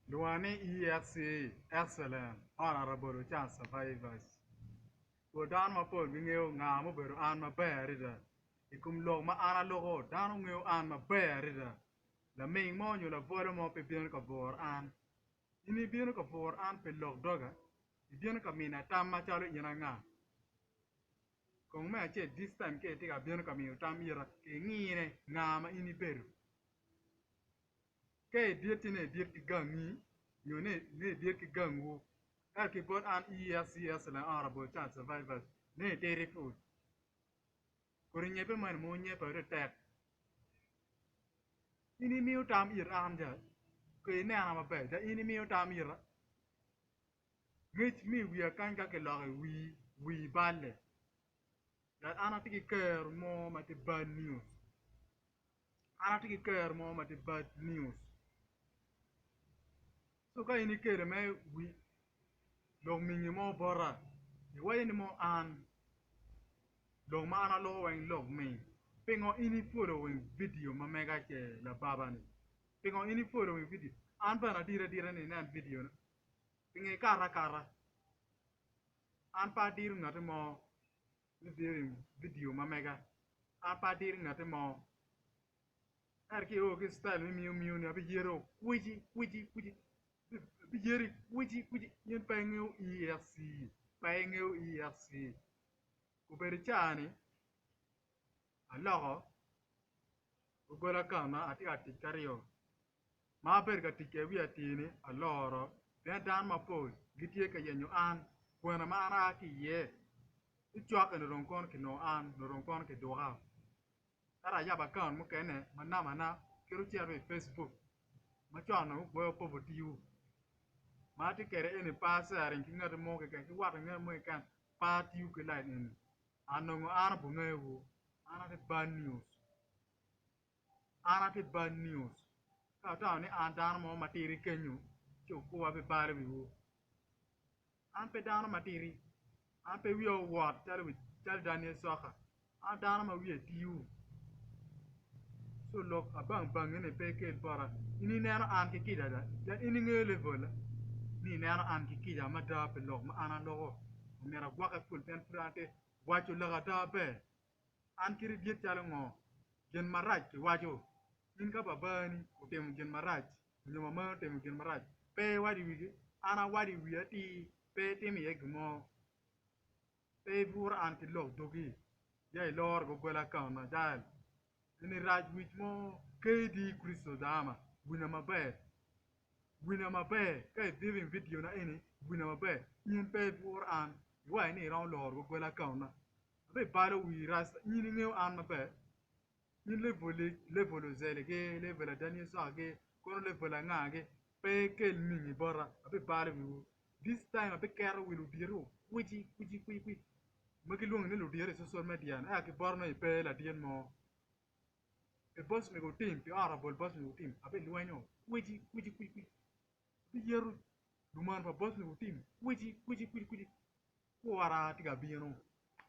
Luani EFC, excellent, honorable chance survivors. Dan ma pol ngeu nga mo beru an ma berida. Ikum log ma ana logo dan ngeu an ma berida. La ming mo nyu la vore mo pe bien ka vor an. Ini bien ka vor an pe log doga. Bien ka mina tam ma chalo ina nga. Kung me che this time ke tika bien ka mi tam ira ke ngine nga ma ini beru. Ke dietine diet ki gangi. Yo ne diet ki gangu. Elke bot aan ESCS la honorable chance survivors. Ne dairy food. Kuri nyepe man mo nyepe retek. Ini miu tam ir am ja. Kui ne ama pe. Da ini miu tam ir. Ngich mi wia kanga ke lage wi balle. Dat ana tiki ker mo mati bad news. Ana tiki ker mo mati bad news. So ka ini kere me wi log mingi mo bora. Iwa ini mo an log mana lo weng log me. Pengo ini photo weng video ma mega ke la baba ni. Pengo ini photo weng video. An pa na dira ni nan video na. Pengo kara. An pa dir ngati mo video ma mega. An pa dir ngati mo. Erki o ki style mi miu ni abi yero kuji. Abi yeri kuji. Yen pengo EFC. Pengo EFC. Kuberi chani. Aloho. Ugola kama ati kario. Ma ber ka tike wi atini aloro. Ben dan ma pol. Gitie ka yenyo an. Kwena ma ana ki ye. Ichwa ka noronkon ki no an. Noronkon ki doha. Tara yaba kan mo kene. Mana. Kiru chiarwe Facebook. Ma chwa na ukwe poverty you. Ma ti kere ene pasa rin ki ngati mo ke ki wata ngati mo kan. Pa ti you ke lai nini. Anongo ana bunga ewu. Ana te bad news. Ana te bad news. Kata ni andan mo matiri kenyu. Choko wa be bare biwo. An pe dana matiri. An pe wiyo wat. Chal Daniel Soka. An dana ma wiyo tiyu. So lok abang ene pe ke bara. Ini nero an ki kida da. Dan ini ngele vola. Ni nero an ki kida ma da pe lok ma ana logo. Mera gwaka kul pen frante. Wacho laga da be. An kiri diet chalo ngo. Gen maraj ki wacho. In ka babani utemu gen maraj. Nyoma ma utemu gen maraj. Pe wadi wigi. Ana wadi wiyati. Pe temi egmo. Pe vur an ki lok dogi. Jai lor go gola kauna jal. Ini raj wich mo. KD Kristo dama. Wina mabe. Kaya diving video na ini. Wina mabe. In pe vur an. Iwa ini rong lor go gola kauna. Abe balo wi rasta. Ini ngeo an mabe. In le zele ge. Le vola Daniel Soka ge. Kono le vola nga ge. Pe kel mingi bora. Abe balo wi. This time abe kero wilu diru. Kuji. Maki luang ni lu diru social media. Aki borno ipe la dien mo. E boss me go team. Pi arabo boss me go team. Abe luanyo. Kuji. Abe yeru. Luman pa boss me go team. Kuji. Kuara tiga biyano.